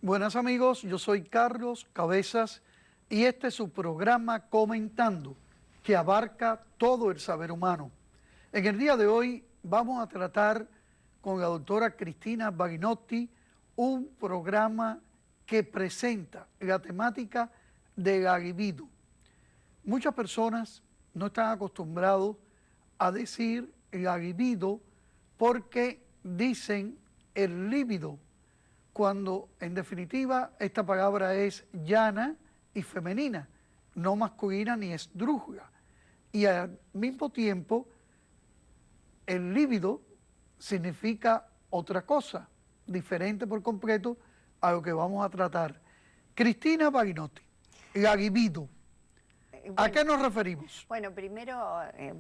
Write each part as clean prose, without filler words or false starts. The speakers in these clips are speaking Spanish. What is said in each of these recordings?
Buenas amigos, yo soy Carlos Cabezas y este es su programa Comentando, que abarca todo el saber humano. En el día de hoy vamos a tratar con la doctora Cristina Baginotti un programa que presenta la temática de la libido. Muchas personas no están acostumbrados a decir la libido porque dicen el líbido, cuando en definitiva esta palabra es llana y femenina, no masculina ni esdrújula. Y al mismo tiempo, el líbido significa otra cosa, diferente por completo a lo que vamos a tratar. Cristina Baginotti, la libido. ¿A qué nos referimos? Bueno, primero,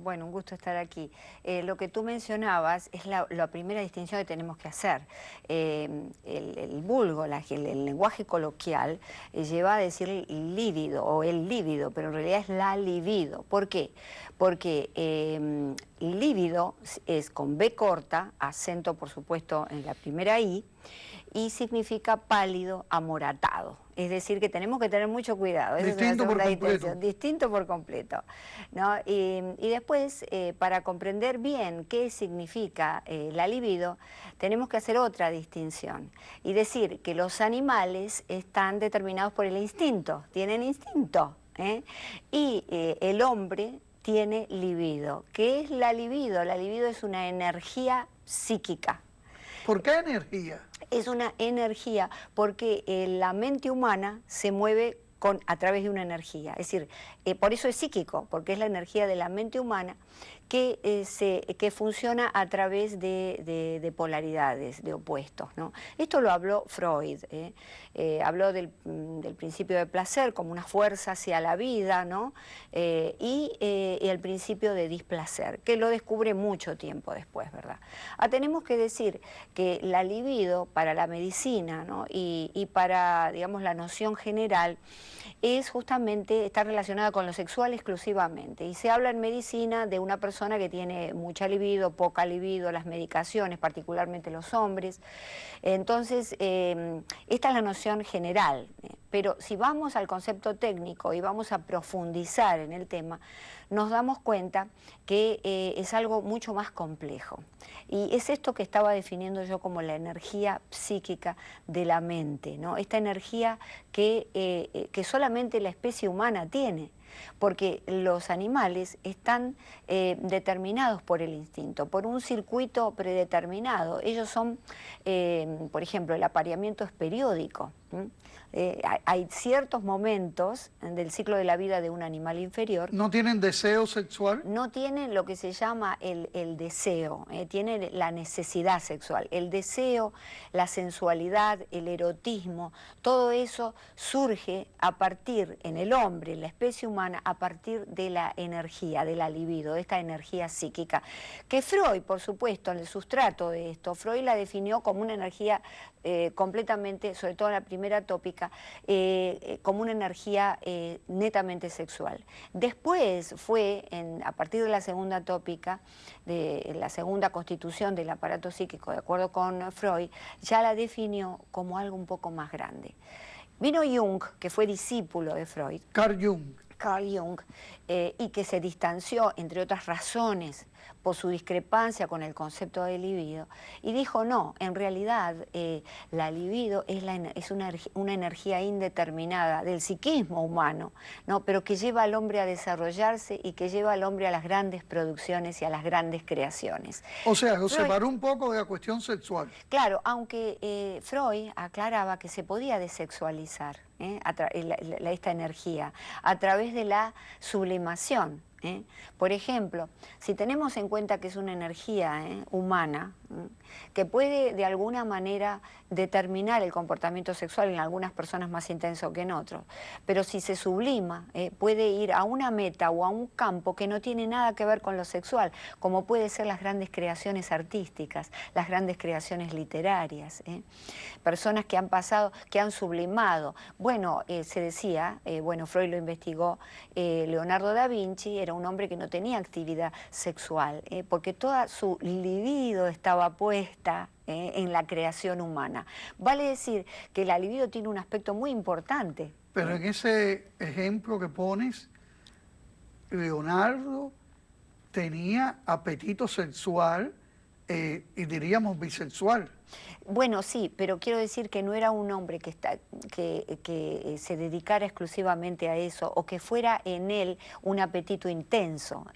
un gusto estar aquí. Lo que tú mencionabas es la primera distinción que tenemos que hacer. El vulgo, el lenguaje coloquial, lleva a decir lívido o el lívido, pero en realidad es la libido. ¿Por qué? Porque lívido es con B corta, acento por supuesto en la primera I, y significa pálido, amoratado. Es decir, que tenemos que tener mucho cuidado. Esa Distinto es por la completo. Distinto por completo, ¿no? Y después, para comprender bien qué significa la libido, tenemos que hacer otra distinción y decir que los animales están determinados por el instinto, tienen instinto, ¿eh? Y el hombre tiene libido. ¿Qué es la libido? La libido es una energía psíquica. ¿Por qué energía? Es una energía porque la mente humana se mueve a través de una energía. Es decir, por eso es psíquico, porque es la energía de la mente humana que funciona a través de polaridades, de opuestos, ¿no? Esto lo habló Freud, habló del principio de placer como una fuerza hacia la vida, ¿no? Y el principio de displacer, que lo descubre mucho tiempo después, ¿verdad? Tenemos que decir que la libido para la medicina, ¿no? y para, digamos, la noción general, es justamente, está relacionada con lo sexual exclusivamente. Y se habla en medicina de una persona que tiene mucha libido, poca libido, las medicaciones, particularmente los hombres. Entonces, esta es la noción general. Pero si vamos al concepto técnico y vamos a profundizar en el tema, nos damos cuenta que es algo mucho más complejo. Y es esto que estaba definiendo yo como la energía psíquica de la mente, ¿no? Esta energía que solamente la especie humana tiene, porque los animales están determinados por el instinto, por un circuito predeterminado. Ellos son, por ejemplo, el apareamiento es periódico. Hay ciertos momentos del ciclo de la vida de un animal inferior. ¿No tienen deseo sexual? No tienen lo que se llama el deseo, tienen la necesidad sexual. El deseo, la sensualidad, el erotismo, todo eso surge a partir, en el hombre, en la especie humana, a partir de la energía, de la libido, de esta energía psíquica. Que Freud, por supuesto, en el sustrato de esto, Freud la definió como una energía completamente, sobre todo en la primera tópica, como una energía netamente sexual. Después fue, a partir de la segunda tópica, de la segunda constitución del aparato psíquico, de acuerdo con Freud, ya la definió como algo un poco más grande. Vino Jung, que fue discípulo de Freud. Carl Jung, Y que se distanció, entre otras razones, por su discrepancia con el concepto de libido, y dijo no, en realidad la libido es una energía indeterminada del psiquismo humano, ¿no? Pero que lleva al hombre a desarrollarse y que lleva al hombre a las grandes producciones y a las grandes creaciones. O sea, lo separó un poco de la cuestión sexual. Claro, aunque Freud aclaraba que se podía desexualizar esta energía a través de la sublimación. Por ejemplo, si tenemos en cuenta que es una energía humana, que puede de alguna manera determinar el comportamiento sexual en algunas personas más intenso que en otros, pero si se sublima, puede ir a una meta o a un campo que no tiene nada que ver con lo sexual, como puede ser las grandes creaciones artísticas, las grandes creaciones literarias, personas que han pasado, que han sublimado. Bueno, se decía, Freud lo investigó, Leonardo da Vinci era un hombre que no tenía actividad sexual, porque toda su libido estaba puesta en la creación humana. Vale decir que la libido tiene un aspecto muy importante. Pero en ese ejemplo que pones, Leonardo tenía apetito sexual y diríamos bisexual. Bueno, sí, pero quiero decir que no era un hombre que se dedicara exclusivamente a eso o que fuera en él un apetito intenso,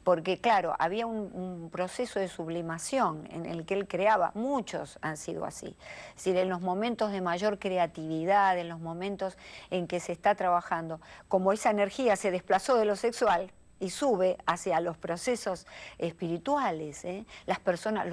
porque claro, había un proceso de sublimación en el que él creaba, muchos han sido así, es decir, en los momentos de mayor creatividad, en los momentos en que se está trabajando, como esa energía se desplazó de lo sexual, y sube hacia los procesos espirituales. Las personas,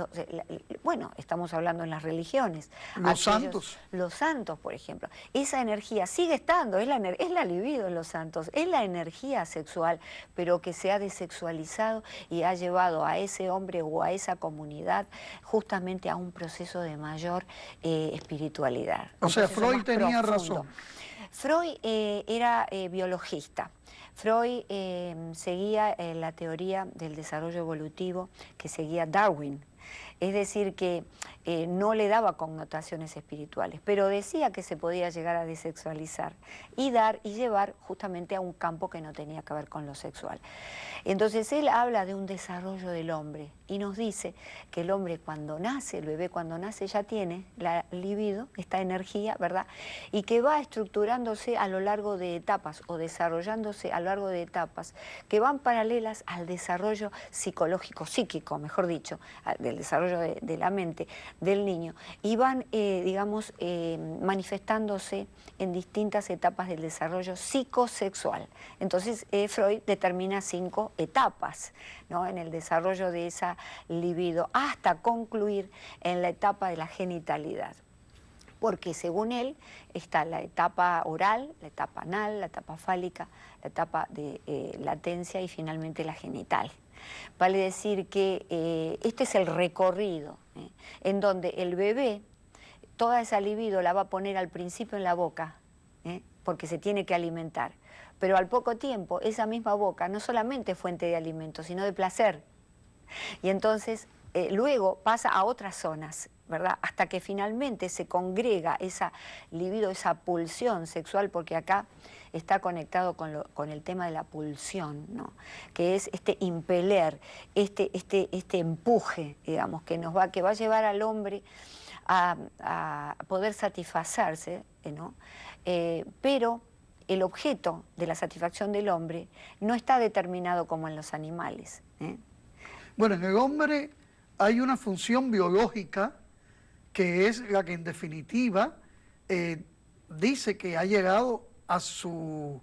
bueno, estamos hablando en las religiones. Los santos. Los santos, por ejemplo. Esa energía sigue estando, es la libido en los santos, es la energía sexual, pero que se ha desexualizado y ha llevado a ese hombre o a esa comunidad justamente a un proceso de mayor espiritualidad. O sea, Freud tenía razón. Freud era biologista. Freud seguía la teoría del desarrollo evolutivo que seguía Darwin. Es decir, que no le daba connotaciones espirituales, pero decía que se podía llegar a desexualizar y dar y llevar justamente a un campo que no tenía que ver con lo sexual. Entonces él habla de un desarrollo del hombre y nos dice que el hombre cuando nace, el bebé cuando nace ya tiene la libido, esta energía, ¿verdad? Y que va estructurándose a lo largo de etapas o desarrollándose a lo largo de etapas que van paralelas al desarrollo psicológico, psíquico, mejor dicho, del desarrollo de la mente del niño y van, digamos, manifestándose en distintas etapas del desarrollo psicosexual. Entonces Freud determina 5 etapas, ¿no?, en el desarrollo de esa libido hasta concluir en la etapa de la genitalidad. Porque según él está la etapa oral, la etapa anal, la etapa fálica, la etapa de latencia y finalmente la genital. Vale decir que este es el recorrido, en donde el bebé toda esa libido la va a poner al principio en la boca, porque se tiene que alimentar. Pero al poco tiempo esa misma boca no solamente es fuente de alimento, sino de placer. Y entonces luego pasa a otras zonas, ¿verdad? Hasta que finalmente se congrega esa libido, esa pulsión sexual, porque acá está conectado con el tema de la pulsión, ¿no?, que es este impeler, este empuje, digamos, que va a llevar al hombre a poder satisfacerse, ¿no? Pero el objeto de la satisfacción del hombre no está determinado como en los animales. Bueno, en el hombre hay una función biológica que es la que en definitiva dice que ha llegado a su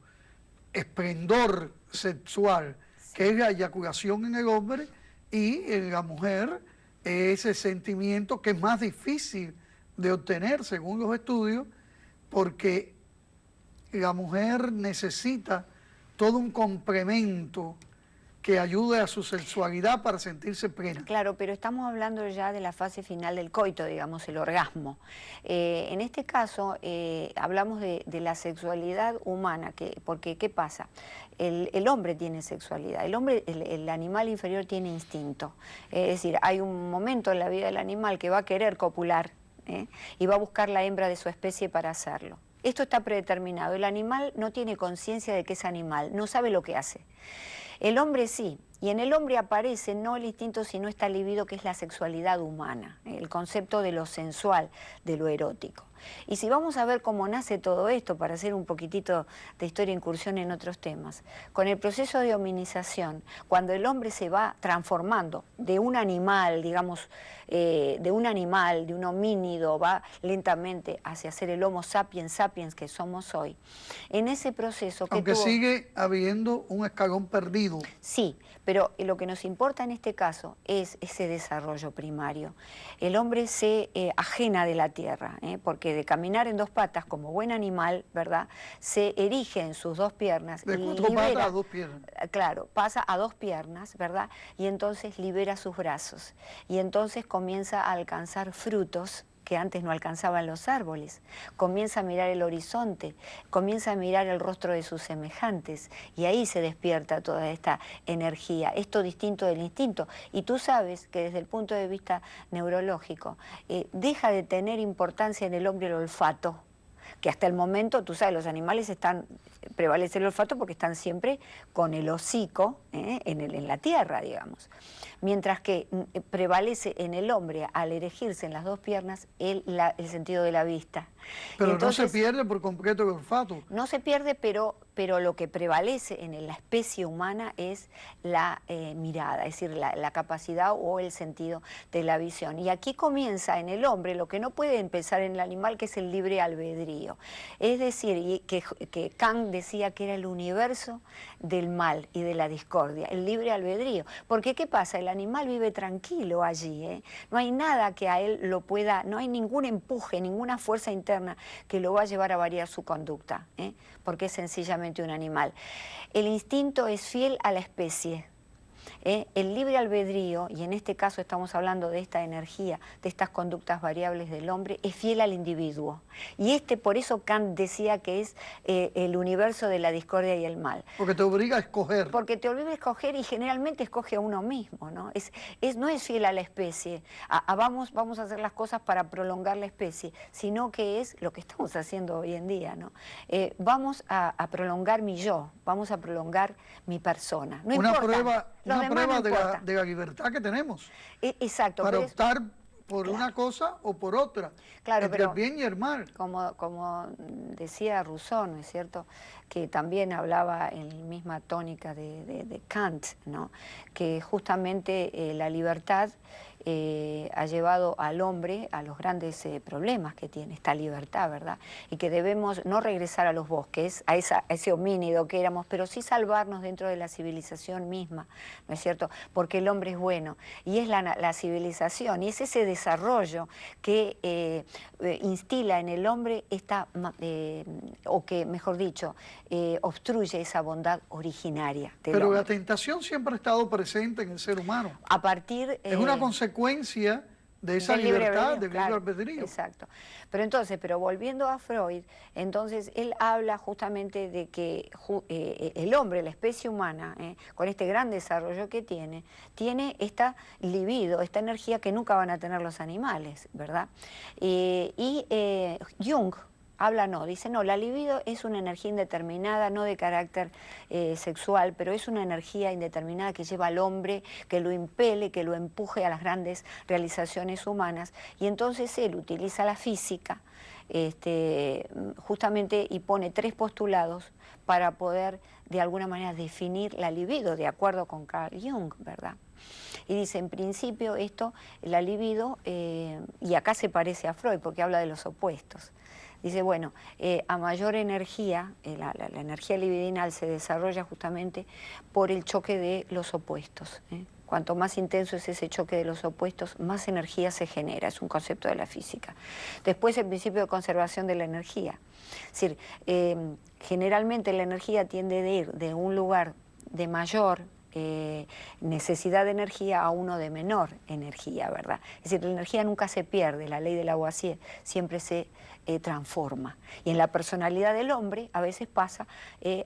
esplendor sexual, sí, que es la eyaculación en el hombre, y en la mujer ese sentimiento que es más difícil de obtener según los estudios, porque la mujer necesita todo un complemento que ayude a su sexualidad para sentirse plena. Claro, pero estamos hablando ya de la fase final del coito, digamos, el orgasmo. En este caso hablamos de la sexualidad humana, porque ¿qué pasa? El hombre tiene sexualidad, el animal inferior tiene instinto. Es decir, hay un momento en la vida del animal que va a querer copular, y va a buscar la hembra de su especie para hacerlo. Esto está predeterminado. El animal no tiene conciencia de que es animal, no sabe lo que hace. El hombre sí, y en el hombre aparece no el instinto sino esta libido que es la sexualidad humana, el concepto de lo sensual, de lo erótico. Y si vamos a ver cómo nace todo esto, para hacer un poquitito de historia incursión en otros temas, con el proceso de hominización, cuando el hombre se va transformando de un animal, digamos, de un homínido, va lentamente hacia ser el Homo sapiens sapiens que somos hoy, en ese proceso que aunque sigue habiendo un escalón perdido. Sí, pero lo que nos importa en este caso es ese desarrollo primario. El hombre se ajena de la tierra, porque de caminar en 2 patas como buen animal, ¿verdad?, se erige en sus 2 piernas. De 4 patas a 2 piernas. Claro, pasa a 2 piernas, ¿verdad?, y entonces libera sus brazos. Y entonces comienza a alcanzar frutos, que antes no alcanzaban los árboles, comienza a mirar el horizonte, comienza a mirar el rostro de sus semejantes y ahí se despierta toda esta energía, esto distinto del instinto. Y tú sabes que desde el punto de vista neurológico deja de tener importancia en el hombre el olfato, que hasta el momento, tú sabes, los animales prevalece el olfato porque están siempre con el hocico en la tierra, digamos. Mientras que prevalece en el hombre, al erigirse en las dos piernas, el sentido de la vista. Pero entonces, no se pierde por completo el olfato. No se pierde, pero lo que prevalece en la especie humana es la mirada, es decir, la capacidad o el sentido de la visión. Y aquí comienza en el hombre lo que no puede empezar en el animal, que es el libre albedrío. Es decir, que Kant decía que era el universo del mal y de la discordia, el libre albedrío. Porque ¿qué pasa? El animal vive tranquilo allí, ¿eh? No hay nada que a él lo pueda, no hay ningún empuje, ninguna fuerza interna que lo va a llevar a variar su conducta, ¿eh? Porque es sencillamente un animal. El instinto es fiel a la especie. El libre albedrío, y en este caso estamos hablando de esta energía, de estas conductas variables del hombre, es fiel al individuo. Y por eso Kant decía que es el universo de la discordia y el mal. Porque te obliga a escoger. Porque te obliga a escoger y generalmente escoge a uno mismo, ¿no? No es fiel a la especie, vamos a hacer las cosas para prolongar la especie, sino que es lo que estamos haciendo hoy en día, ¿no? Vamos a prolongar mi yo, vamos a prolongar mi persona. No Una importa. prueba No de la libertad que tenemos. Exacto. Para optar por claro, una cosa o por otra. Claro, entre pero el bien y el mal. Como decía Rousseau, ¿no es cierto?, que también hablaba en la misma tónica de Kant, ¿no?, que justamente la libertad ha llevado al hombre a los grandes problemas que tiene esta libertad, ¿verdad? Y que debemos no regresar a los bosques, a ese homínido que éramos, pero sí salvarnos dentro de la civilización misma, ¿no es cierto? Porque el hombre es bueno y es la civilización y es ese desarrollo que instila en el hombre o que, mejor dicho, obstruye esa bondad originaria del Pero hombre. la tentación siempre ha estado presente en el ser humano. A partir... es una consecuencia de esa libertad, del libre albedrío. Exacto. Pero volviendo a Freud, entonces él habla justamente de que el hombre, la especie humana, con este gran desarrollo que tiene esta libido, esta energía que nunca van a tener los animales, ¿verdad? Jung dice, la libido es una energía indeterminada, no de carácter sexual, pero es una energía indeterminada que lleva al hombre, que lo impele, que lo empuje a las grandes realizaciones humanas, y entonces él utiliza la física justamente y pone 3 postulados para poder de alguna manera definir la libido, de acuerdo con Carl Jung, ¿verdad? Y dice, en principio la libido, y acá se parece a Freud porque habla de los opuestos. Dice, bueno, a mayor energía, la energía libidinal se desarrolla justamente por el choque de los opuestos. Cuanto más intenso es ese choque de los opuestos, más energía se genera, es un concepto de la física. Después el principio de conservación de la energía. Es decir, generalmente la energía tiende a ir de un lugar de mayor necesidad de energía a uno de menor energía, ¿verdad? Es decir, la energía nunca se pierde, la ley de Lavoisier siempre se transforma. Y en la personalidad del hombre a veces pasa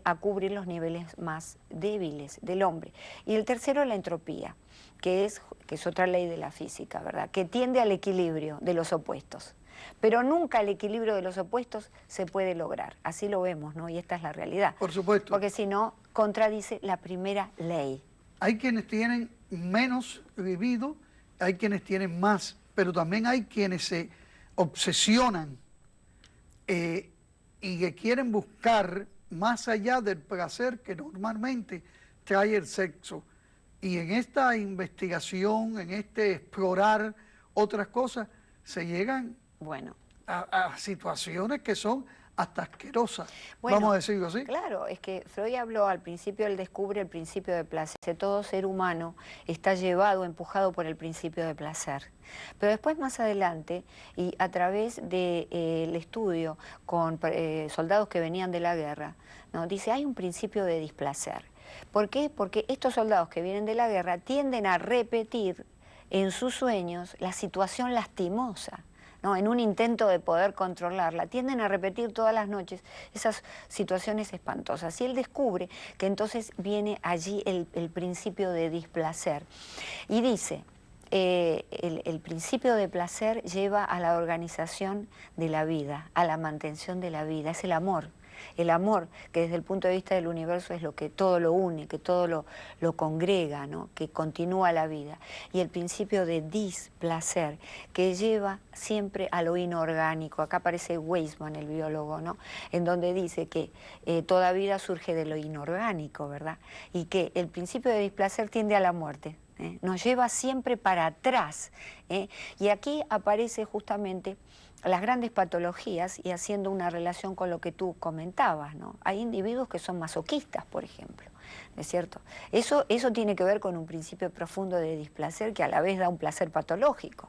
a cubrir los niveles más débiles del hombre. Y el tercero es la entropía, que es otra ley de la física, ¿verdad? Que tiende al equilibrio de los opuestos. Pero nunca el equilibrio de los opuestos se puede lograr. Así lo vemos, ¿no? Y esta es la realidad. Por supuesto. Porque si no, contradice la primera ley. Hay quienes tienen menos libido, hay quienes tienen más, pero también hay quienes se obsesionan y que quieren buscar más allá del placer que normalmente trae el sexo. Y en esta investigación, en este explorar otras cosas, se llegan a situaciones que son hasta asquerosas, vamos a decirlo así. Claro, es que Freud habló al principio, él descubre el principio de placer. Todo ser humano está llevado, empujado por el principio de placer. Pero después, más adelante, y a través del estudio con soldados que venían de la guerra, ¿no?, dice, hay un principio de displacer. ¿Por qué? Porque estos soldados que vienen de la guerra tienden a repetir en sus sueños la situación lastimosa ¿no? En un intento de poder controlarla, tienden a repetir todas las noches esas situaciones espantosas. Y él descubre que entonces viene allí el principio de displacer. Y dice, el principio de placer lleva a la organización de la vida, a la mantención de la vida, es el amor. El amor, que desde el punto de vista del universo es lo que todo lo une, que todo lo congrega, ¿no? Que continúa la vida. Y el principio de displacer, que lleva siempre a lo inorgánico. Acá aparece Weisman, el biólogo, ¿no? En donde dice que toda vida surge de lo inorgánico, ¿verdad? Y que el principio de displacer tiende a la muerte. Nos lleva siempre para atrás. Y aquí aparece justamente las grandes patologías y haciendo una relación con lo que tú comentabas, ¿no? Hay individuos que son masoquistas, por ejemplo, ¿no es cierto? Eso tiene que ver con un principio profundo de displacer que a la vez da un placer patológico,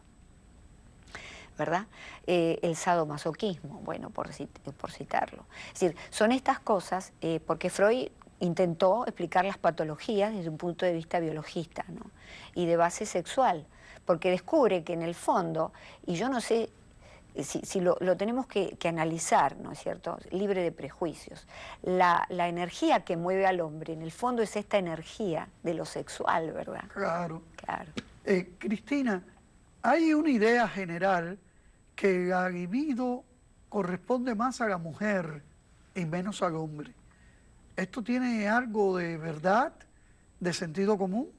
¿verdad? El sadomasoquismo, bueno, por citarlo. Es decir, son estas cosas, porque Freud intentó explicar las patologías desde un punto de vista biologista, ¿no? Y de base sexual, porque descubre que en el fondo, y yo no sé si lo tenemos que analizar, ¿no es cierto?, libre de prejuicios, la energía que mueve al hombre, en el fondo es esta energía de lo sexual, ¿verdad? Claro. Claro. Cristina, hay una idea general que la libido corresponde más a la mujer y menos al hombre. ¿Esto tiene algo de verdad, de sentido común?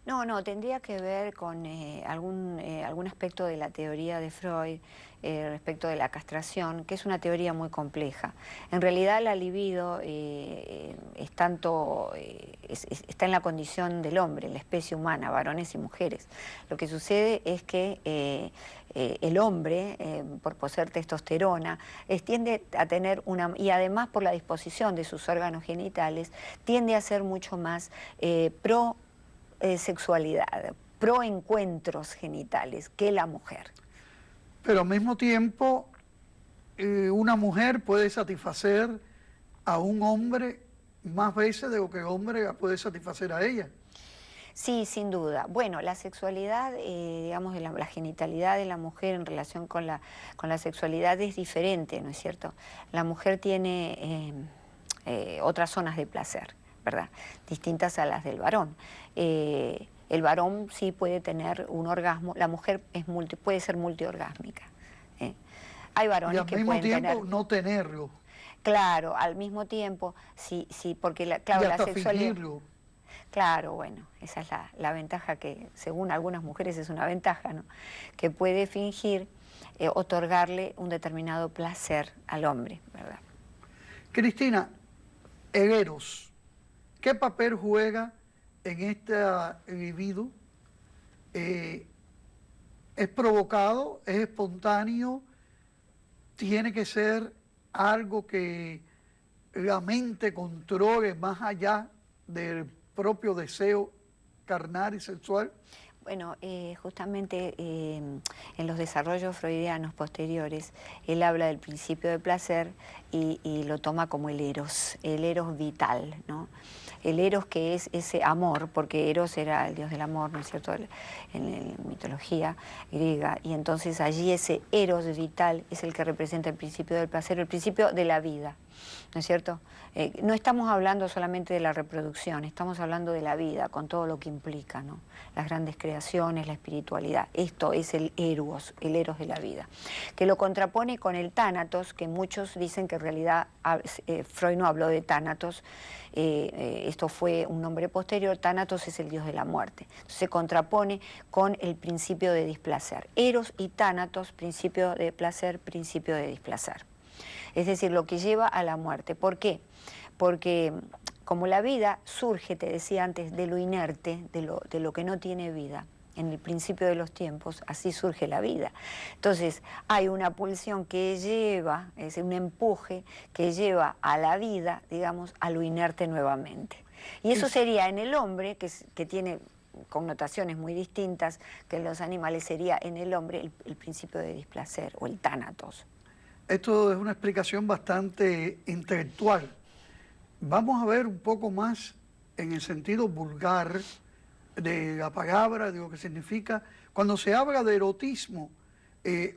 No, tendría que ver con algún aspecto de la teoría de Freud respecto de la castración, que es una teoría muy compleja. En realidad la libido está en la condición del hombre, en la especie humana, varones y mujeres. Lo que sucede es que el hombre, por poseer testosterona, tiende a tener y además por la disposición de sus órganos genitales, tiende a ser mucho más pro sexualidad, pro encuentros genitales que la mujer. Pero al mismo tiempo, una mujer puede satisfacer a un hombre más veces de lo que el hombre la puede satisfacer a ella. Sí, sin duda. Bueno, la sexualidad, digamos, la genitalidad de la mujer en relación con la sexualidad es diferente, ¿no es cierto? La mujer tiene otras zonas de placer, ¿verdad? Distintas a las del varón. El varón sí puede tener un orgasmo, la mujer puede ser multiorgásmica. Hay varones que pueden tener... Y al mismo tiempo no tenerlo. Claro, al mismo tiempo, sí, porque y hasta la sexualidad... fingirlo. Claro, bueno, esa es la ventaja que, según algunas mujeres, es una ventaja, ¿no? Que puede fingir otorgarle un determinado placer al hombre, ¿verdad? Cristina, el eros, ¿qué papel juega en este libido? ¿Es provocado? ¿Es espontáneo? ¿Tiene que ser algo que la mente controle más allá del propio deseo carnal y sexual? Bueno, justamente en los desarrollos freudianos posteriores, él habla del principio de placer y lo toma como el eros vital, ¿no? El eros, que es ese amor, porque Eros era el dios del amor, ¿no es cierto?, en la mitología griega, y entonces allí ese eros vital es el que representa el principio del placer, el principio de la vida, ¿no es cierto? No estamos hablando solamente de la reproducción, estamos hablando de la vida, con todo lo que implica, ¿no? Las grandes creaciones, la espiritualidad. Esto es el eros de la vida, que lo contrapone con el tánatos, que muchos dicen que en realidad Freud no habló de tánatos, esto fue un nombre posterior. Tánatos es el dios de la muerte. Entonces, se contrapone con el principio de displacer. Eros y tánatos, principio de placer, principio de displacer. Es decir, lo que lleva a la muerte. ¿Por qué? Porque como la vida surge, te decía antes, de lo inerte, de lo que no tiene vida, en el principio de los tiempos, así surge la vida. Entonces, hay una pulsión que lleva, es decir, un empuje que lleva a la vida, digamos, a lo inerte nuevamente. Y eso sería en el hombre, que tiene connotaciones muy distintas que en los animales, sería en el hombre el principio de displacer o el tánatos. Esto es una explicación bastante intelectual. Vamos a ver un poco más en el sentido vulgar de la palabra, de lo que significa. Cuando se habla de erotismo,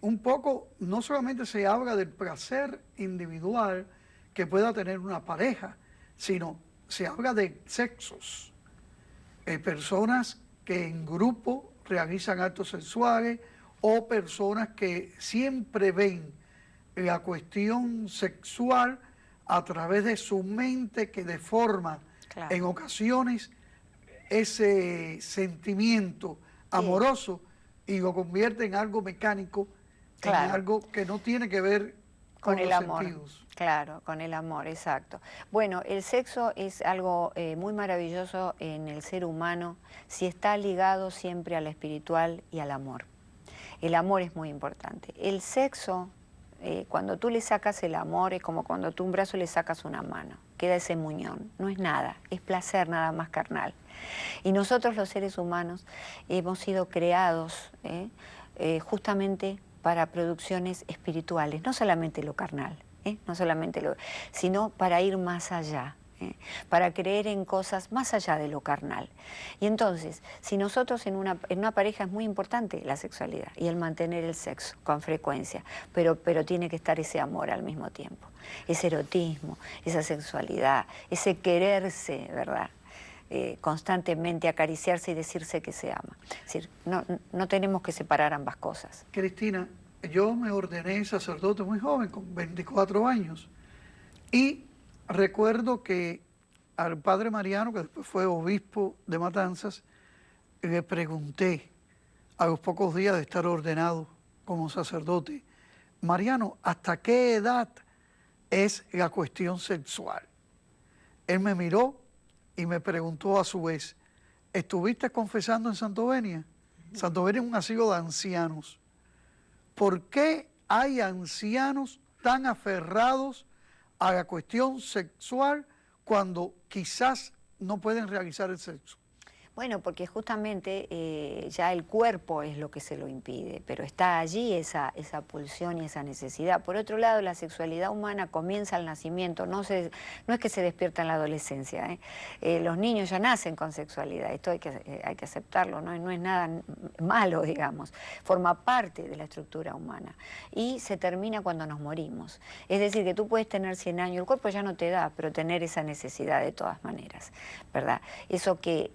un poco, no solamente se habla del placer individual que pueda tener una pareja, sino se habla de sexos. Personas que en grupo realizan actos sexuales o personas que siempre ven la cuestión sexual a través de su mente que deforma Claro. en ocasiones ese sentimiento amoroso y lo convierte en algo mecánico, en Claro. algo que no tiene que ver con el los amor. sentidos. Claro, con el amor, exacto. Bueno, el sexo es algo muy maravilloso en el ser humano si está ligado siempre a lo espiritual y al amor. El amor es muy importante. El sexo, cuando tú le sacas el amor, es como cuando tú un brazo le sacas una mano. Queda ese muñón. No es nada, es placer nada más carnal. Y nosotros los seres humanos hemos sido creados justamente para producciones espirituales, no solamente lo carnal, no solamente sino para ir más allá. Para creer en cosas más allá de lo carnal. Y entonces, si nosotros en una pareja es muy importante la sexualidad y el mantener el sexo con frecuencia, pero tiene que estar ese amor al mismo tiempo, ese erotismo, esa sexualidad, ese quererse, ¿verdad? Constantemente acariciarse y decirse que se ama. Es decir, no tenemos que separar ambas cosas. Cristina, yo me ordené sacerdote muy joven, con 24 años, y recuerdo que al padre Mariano, que después fue obispo de Matanzas, le pregunté a los pocos días de estar ordenado como sacerdote, Mariano, ¿hasta qué edad es la cuestión sexual? Él me miró y me preguntó a su vez, ¿estuviste confesando en Santovenia? Santovenia es un asilo de ancianos. ¿Por qué hay ancianos tan aferrados a la cuestión sexual cuando quizás no pueden realizar el sexo? Bueno, porque justamente ya el cuerpo es lo que se lo impide, pero está allí esa pulsión y esa necesidad. Por otro lado, la sexualidad humana comienza al nacimiento, no es que se despierta en la adolescencia. Los niños ya nacen con sexualidad, esto hay que aceptarlo, no es nada malo, digamos, forma parte de la estructura humana y se termina cuando nos morimos. Es decir, que tú puedes tener 100 años, el cuerpo ya no te da, pero tener esa necesidad de todas maneras, ¿verdad? Eso que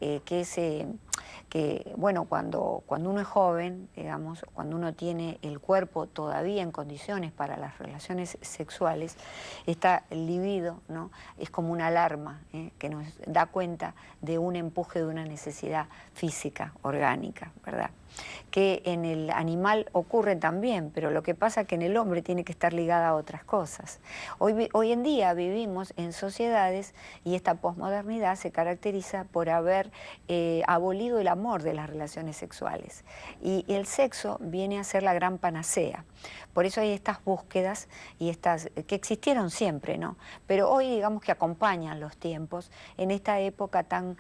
bueno, cuando uno es joven, digamos, cuando uno tiene el cuerpo todavía en condiciones para las relaciones sexuales, está el libido, ¿no? Es como una alarma que nos da cuenta de un empuje, de una necesidad física, orgánica, ¿verdad? Que en el animal ocurre también, pero lo que pasa es que en el hombre tiene que estar ligada a otras cosas. Hoy en día vivimos en sociedades y esta posmodernidad se caracteriza por haber abolido el amor de las relaciones sexuales. Y el sexo viene a ser la gran panacea. Por eso hay estas búsquedas y estas que existieron siempre, ¿no? Pero hoy digamos que acompañan los tiempos en esta época tan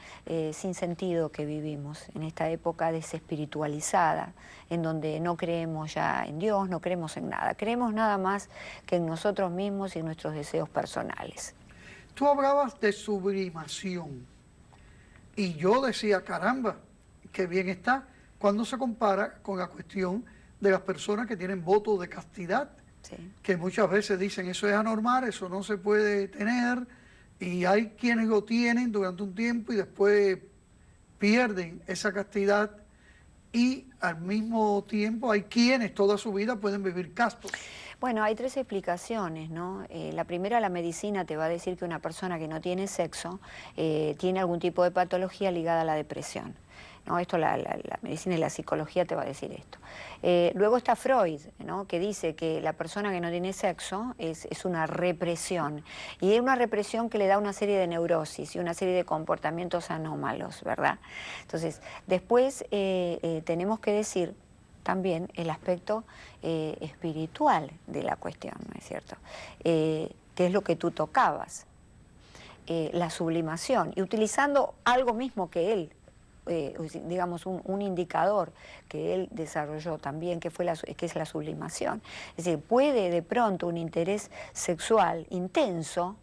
sin sentido que vivimos, en esta época desespiritualizada, en donde no creemos ya en Dios, no creemos en nada, creemos nada más que en nosotros mismos y en nuestros deseos personales. Tú hablabas de sublimación y yo decía, caramba, qué bien está cuando se compara con la cuestión de las personas que tienen voto de castidad, sí, que muchas veces dicen eso es anormal, eso no se puede tener, y hay quienes lo tienen durante un tiempo y después pierden esa castidad, y al mismo tiempo hay quienes toda su vida pueden vivir castos. Bueno, hay tres explicaciones, ¿no? La primera, la medicina te va a decir que una persona que no tiene sexo tiene algún tipo de patología ligada a la depresión. ¿No? Esto la medicina y la psicología te va a decir esto. Luego está Freud, ¿no? Que dice que la persona que no tiene sexo es una represión, y es una represión que le da una serie de neurosis y una serie de comportamientos anómalos, ¿verdad? Entonces, después tenemos que decir también el aspecto espiritual de la cuestión, ¿no es cierto? Que es lo que tú tocabas, la sublimación, y utilizando algo mismo que él, digamos, un indicador que él desarrolló también, que es la sublimación. Es decir, puede de pronto un interés sexual intenso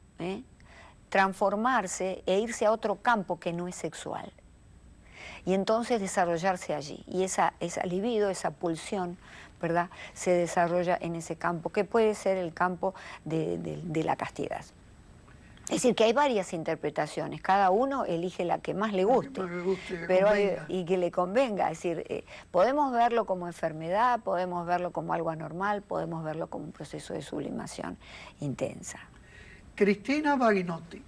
transformarse e irse a otro campo que no es sexual. y entonces desarrollarse allí. Y esa libido, esa pulsión, ¿verdad?, se desarrolla en ese campo, que puede ser el campo de la castidad. Es decir, que hay varias interpretaciones, cada uno elige la que más le guste, pero y que le convenga. Es decir, podemos verlo como enfermedad, podemos verlo como algo anormal, podemos verlo como un proceso de sublimación intensa. Cristina Baghinotti,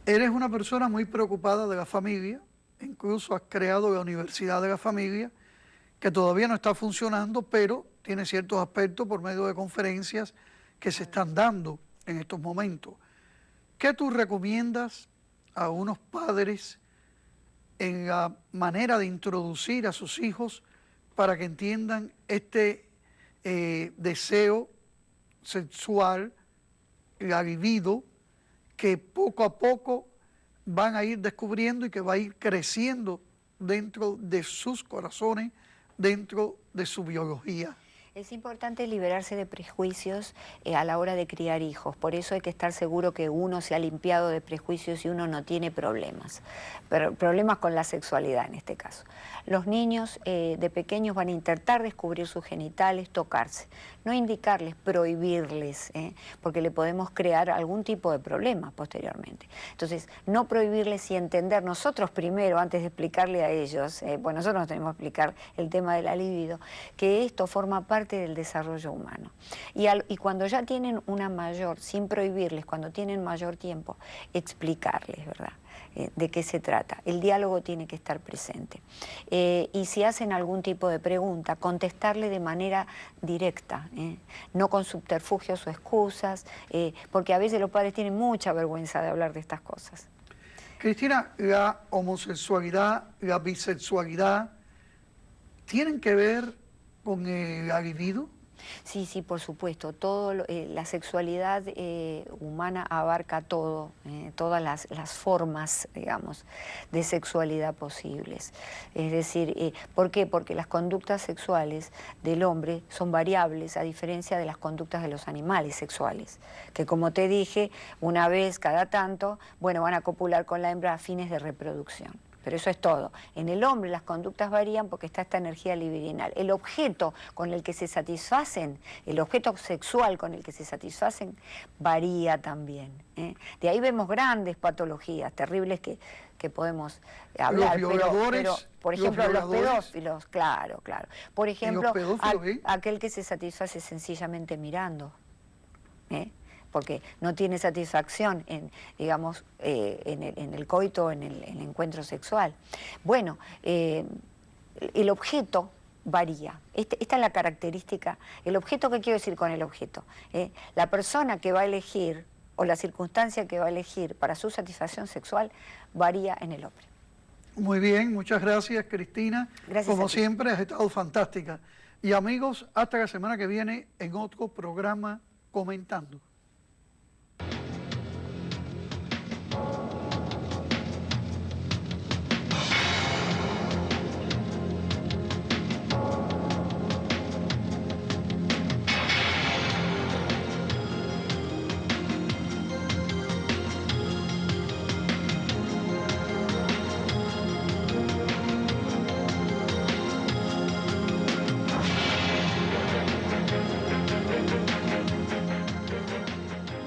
eres una persona muy preocupada de la familia, incluso has creado la Universidad de la Familia, que todavía no está funcionando, pero tiene ciertos aspectos por medio de conferencias que se están dando en estos momentos. ¿Qué tú recomiendas a unos padres en la manera de introducir a sus hijos para que entiendan este deseo sexual, la libido, que poco a poco van a ir descubriendo y que va a ir creciendo dentro de sus corazones, dentro de su biología? Es importante liberarse de prejuicios a la hora de criar hijos, por eso hay que estar seguro que uno se ha limpiado de prejuicios y uno no tiene problemas, pero problemas con la sexualidad en este caso. Los niños de pequeños van a intentar descubrir sus genitales, tocarse, no indicarles, prohibirles, porque le podemos crear algún tipo de problema posteriormente. Entonces, no prohibirles y entender nosotros primero, antes de explicarle a ellos, pues nosotros nos tenemos que explicar el tema de la libido, que esto forma parte del desarrollo humano. Y cuando ya tienen una mayor, sin prohibirles, cuando tienen mayor tiempo, explicarles, ¿verdad?, de qué se trata. El diálogo tiene que estar presente. Y si hacen algún tipo de pregunta, contestarle de manera directa, no con subterfugios o excusas, porque a veces los padres tienen mucha vergüenza de hablar de estas cosas. Cristina, la homosexualidad, la bisexualidad, ¿tienen que ver con el libido? Sí, sí, por supuesto. La sexualidad humana abarca todo, todas las formas, digamos, de sexualidad posibles. Es decir, ¿por qué? Porque las conductas sexuales del hombre son variables, a diferencia de las conductas de los animales sexuales, que, como te dije, una vez cada tanto, bueno, van a copular con la hembra a fines de reproducción. Pero eso es todo. En el hombre las conductas varían porque está esta energía libidinal. El objeto con el que se satisfacen, el objeto sexual con el que se satisfacen, varía también. De ahí vemos grandes patologías terribles que podemos hablar. Pero, por ejemplo, los pedófilos, claro. Por ejemplo, aquel que se satisface sencillamente mirando. Porque no tiene satisfacción en, digamos, en el coito, en el encuentro sexual. Bueno, el objeto varía. Esta es la característica. El objeto, ¿qué quiero decir con el objeto? La persona que va a elegir, o la circunstancia que va a elegir para su satisfacción sexual, varía en el hombre. Muy bien, muchas gracias, Cristina. Gracias. Como siempre, has estado fantástica. Y amigos, hasta la semana que viene en otro programa Comentando.